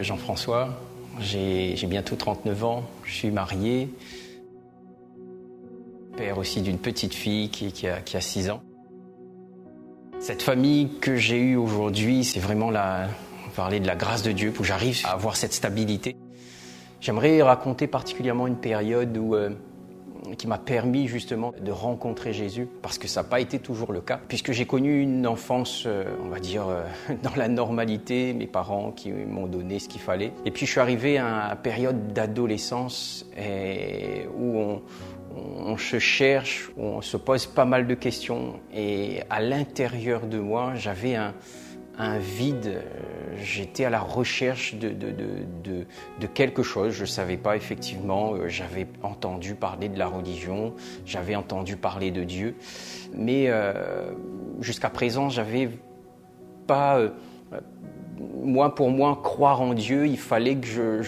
Jean-François, j'ai bientôt 39 ans, je suis marié, père aussi d'une petite fille qui a 6 ans. Cette famille que j'ai eue aujourd'hui, c'est vraiment parler de la grâce de Dieu pour que j'arrive à avoir cette stabilité. J'aimerais raconter particulièrement une période qui m'a permis justement de rencontrer Jésus, parce que ça n'a pas été toujours le cas, puisque j'ai connu une enfance, on va dire, dans la normalité, mes parents qui m'ont donné ce qu'il fallait. Et puis je suis arrivé à une période d'adolescence où on se cherche, on se pose pas mal de questions, et à l'intérieur de moi, j'avais un vide. J'étais à la recherche de quelque chose. Je ne savais pas effectivement. J'avais entendu parler de la religion, j'avais entendu parler de Dieu, mais jusqu'à présent, j'avais pas. Pour moi, croire en Dieu, il fallait que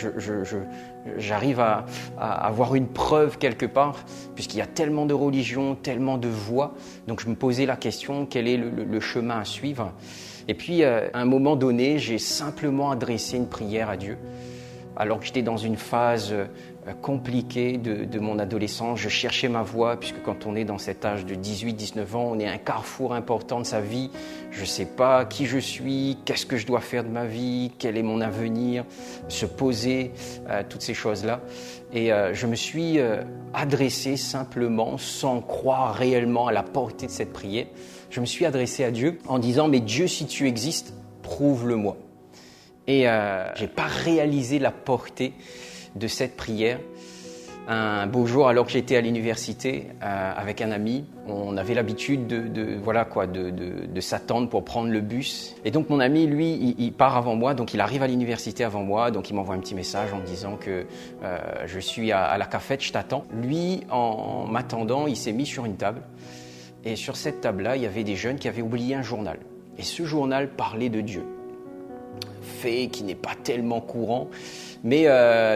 j'arrive à avoir une preuve quelque part, puisqu'il y a tellement de religions, tellement de voies. Donc je me posais la question, quel est le chemin à suivre ? Et puis, à un moment donné, j'ai simplement adressé une prière à Dieu. Alors que j'étais dans une phase compliquée de mon adolescence, je cherchais ma voie, puisque quand on est dans cet âge de 18-19 ans, on est à un carrefour important de sa vie. Je ne sais pas qui je suis, qu'est-ce que je dois faire de ma vie, quel est mon avenir, se poser, toutes ces choses-là. Et je me suis adressé simplement, sans croire réellement à la portée de cette prière, je me suis adressé à Dieu en disant « Mais Dieu, si tu existes, prouve-le-moi ». Et je n'ai pas réalisé la portée de cette prière. Un beau jour, alors que j'étais à l'université avec un ami, on avait l'habitude de s'attendre pour prendre le bus. Et donc mon ami, lui, il part avant moi, donc il arrive à l'université avant moi, donc il m'envoie un petit message en me disant que je suis à la cafette, je t'attends. Lui, en m'attendant, il s'est mis sur une table. Et sur cette table-là, il y avait des jeunes qui avaient oublié un journal. Et ce journal parlait de Dieu. Fait qui n'est pas tellement courant. Mais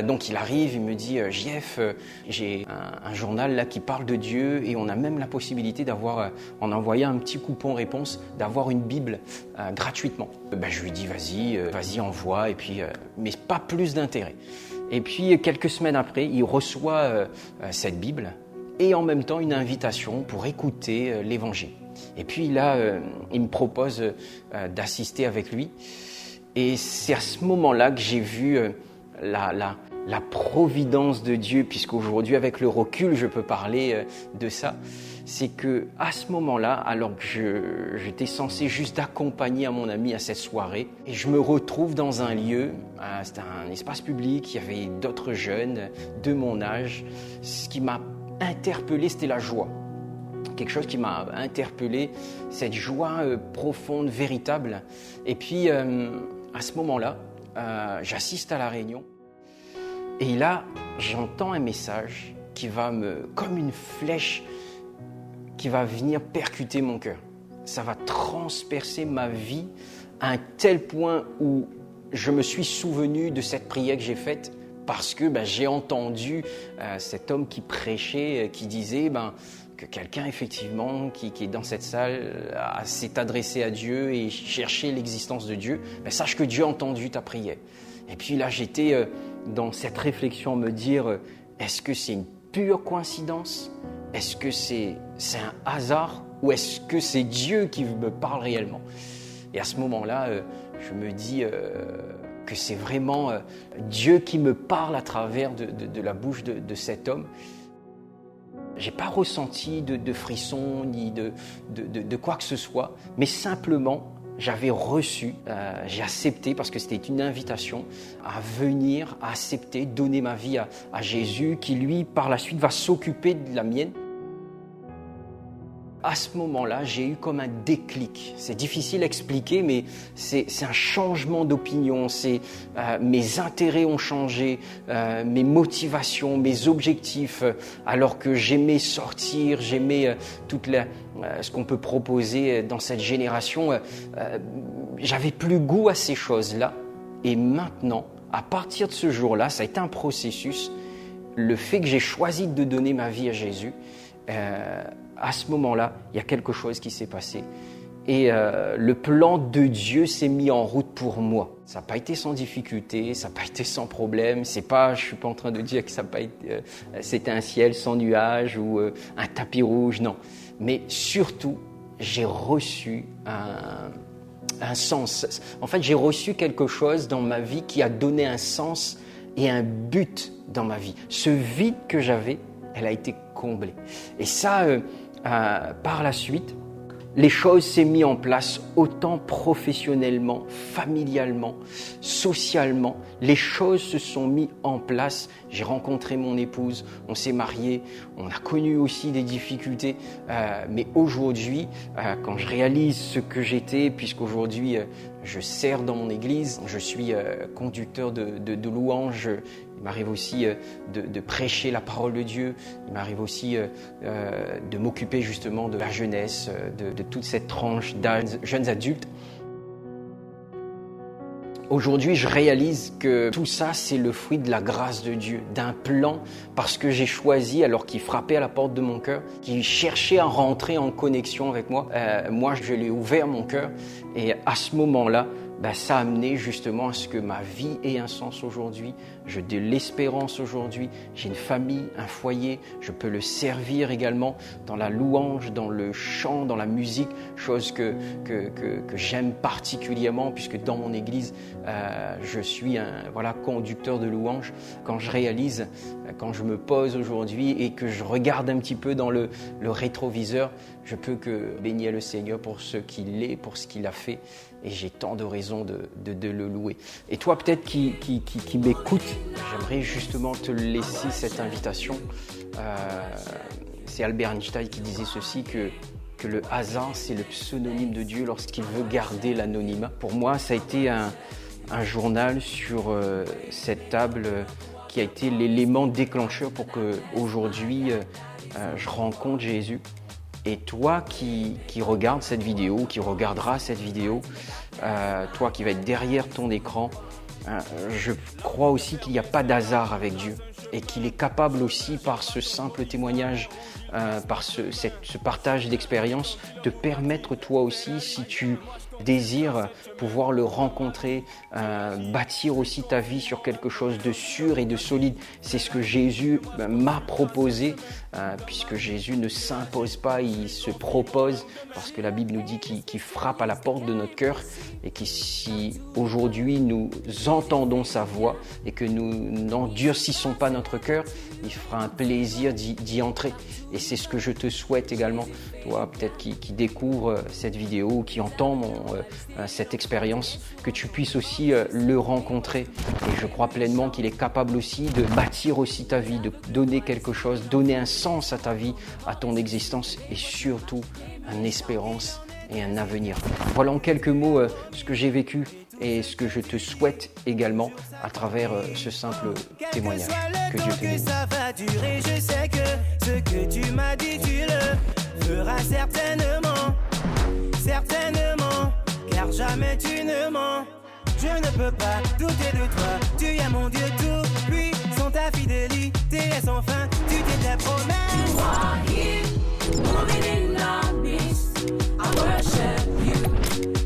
donc il arrive, il me dit « JF, j'ai un journal là qui parle de Dieu et on a même la possibilité d'avoir, en envoyant un petit coupon réponse, d'avoir une Bible gratuitement. » Je lui dis « Vas-y, envoie. » Et puis, mais pas plus d'intérêt. Et puis quelques semaines après, il reçoit cette Bible et en même temps une invitation pour écouter l'Évangile. Et puis là, il me propose d'assister avec lui. Et c'est à ce moment-là que j'ai vu la providence de Dieu, puisqu'aujourd'hui, avec le recul, je peux parler de ça. C'est qu'à ce moment-là, alors que j'étais censé juste accompagner à mon ami à cette soirée, et je me retrouve dans un lieu, c'était un espace public, il y avait d'autres jeunes de mon âge. Ce qui m'a interpellé, c'était la joie. Quelque chose qui m'a interpellé, cette joie profonde, véritable. Et puis, à ce moment-là, j'assiste à la réunion. Et là, j'entends un message qui va comme une flèche, qui va venir percuter mon cœur. Ça va transpercer ma vie à un tel point où je me suis souvenu de cette prière que j'ai faite, parce que j'ai entendu cet homme qui prêchait, qui disait que quelqu'un effectivement qui est dans cette salle s'est adressé à Dieu et cherché l'existence de Dieu. Sache que Dieu a entendu ta prière. Et puis là, j'étais dans cette réflexion, me dire, est-ce que c'est une pure coïncidence ? Est-ce que c'est un hasard ? Ou est-ce que c'est Dieu qui me parle réellement ? Et à ce moment-là, je me dis que c'est vraiment Dieu qui me parle à travers de la bouche de cet homme. Je n'ai pas ressenti de frissons ni de quoi que ce soit, mais simplement, j'avais reçu, j'ai accepté, parce que c'était une invitation à venir, à accepter, donner ma vie à Jésus, qui lui, par la suite, va s'occuper de la mienne. À ce moment-là, j'ai eu comme un déclic. C'est difficile à expliquer, mais c'est un changement d'opinion. Mes intérêts ont changé, mes motivations, mes objectifs. Alors que j'aimais sortir, j'aimais ce qu'on peut proposer dans cette génération, j'avais plus goût à ces choses-là. Et maintenant, à partir de ce jour-là, ça a été un processus. Le fait que j'ai choisi de donner ma vie à Jésus, à ce moment-là, il y a quelque chose qui s'est passé. et le plan de Dieu s'est mis en route pour moi. Ça n'a pas été sans difficulté, ça n'a pas été sans problème. Je suis pas en train de dire que ça n'a pas été, c'était un ciel sans nuages ou un tapis rouge, non. Mais surtout, j'ai reçu un sens. En fait, j'ai reçu quelque chose dans ma vie qui a donné un sens et un but dans ma vie. Ce vide que j'avais, elle a été comblée. Et ça, par la suite, les choses s'est mis en place autant professionnellement, familialement, socialement. Les choses se sont mis en place. J'ai rencontré mon épouse, on s'est mariés, on a connu aussi des difficultés. Mais aujourd'hui, quand je réalise ce que j'étais, puisqu'aujourd'hui je sers dans mon église, je suis conducteur de louanges. Il m'arrive aussi de prêcher la parole de Dieu. Il m'arrive aussi de m'occuper justement de la jeunesse, de toute cette tranche d'âge, jeunes adultes. Aujourd'hui, je réalise que tout ça, c'est le fruit de la grâce de Dieu, d'un plan, parce que j'ai choisi, alors qu'il frappait à la porte de mon cœur, qu'il cherchait à rentrer en connexion avec moi. Moi, je lui ai ouvert mon cœur et à ce moment-là, ça a amené justement à ce que ma vie ait un sens aujourd'hui. J'ai de l'espérance aujourd'hui. J'ai une famille, un foyer. Je peux le servir également dans la louange, dans le chant, dans la musique, chose que j'aime particulièrement puisque dans mon église, je suis un conducteur de louange. Quand je réalise, quand je me pose aujourd'hui et que je regarde un petit peu dans le rétroviseur, je peux que bénir le Seigneur pour ce qu'il est, pour ce qu'il a fait. Et j'ai tant de raisons de le louer. Et toi, peut-être qui m'écoute, j'aimerais justement te laisser cette invitation. C'est Albert Einstein qui disait ceci, que le hasard, c'est le pseudonyme de Dieu lorsqu'il veut garder l'anonymat. Pour moi, ça a été un journal sur cette table qui a été l'élément déclencheur pour qu'aujourd'hui, je rencontre Jésus. Et toi qui regardes cette vidéo, qui regardera cette vidéo, toi qui vas être derrière ton écran, je crois aussi qu'il n'y a pas d'hasard avec Dieu et qu'il est capable aussi par ce simple témoignage, par ce partage d'expérience, de permettre toi aussi, si tu désires pouvoir le rencontrer, bâtir aussi ta vie sur quelque chose de sûr et de solide. C'est ce que Jésus m'a proposé, puisque Jésus ne s'impose pas, il se propose, parce que la Bible nous dit qu'il frappe à la porte de notre cœur et que si aujourd'hui nous entendons sa voix et que nous n'endurcissons pas notre cœur, il fera un plaisir d'y entrer. Et c'est ce que je te souhaite également, toi peut-être qui découvre cette vidéo, qui entend cette expérience, que tu puisses aussi le rencontrer. Et je crois pleinement qu'il est capable aussi de bâtir aussi ta vie, de donner quelque chose, donner un sens à ta vie, à ton existence et surtout une espérance et un avenir. Voilà en quelques mots ce que j'ai vécu et ce que je te souhaite également à travers ce simple témoignage. Que Dieu te bénisse. Ça va durer, je sais que ce que tu m'as dit, tu le feras certainement, car jamais tu ne mens. Je ne peux pas douter de toi, tu es mon Dieu tout puissant, ta fidélité est sans fin, tu t'étais promesse. You are here, moving in our midst. I worship you,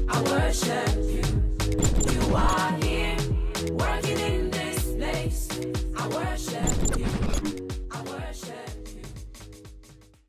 I worship you.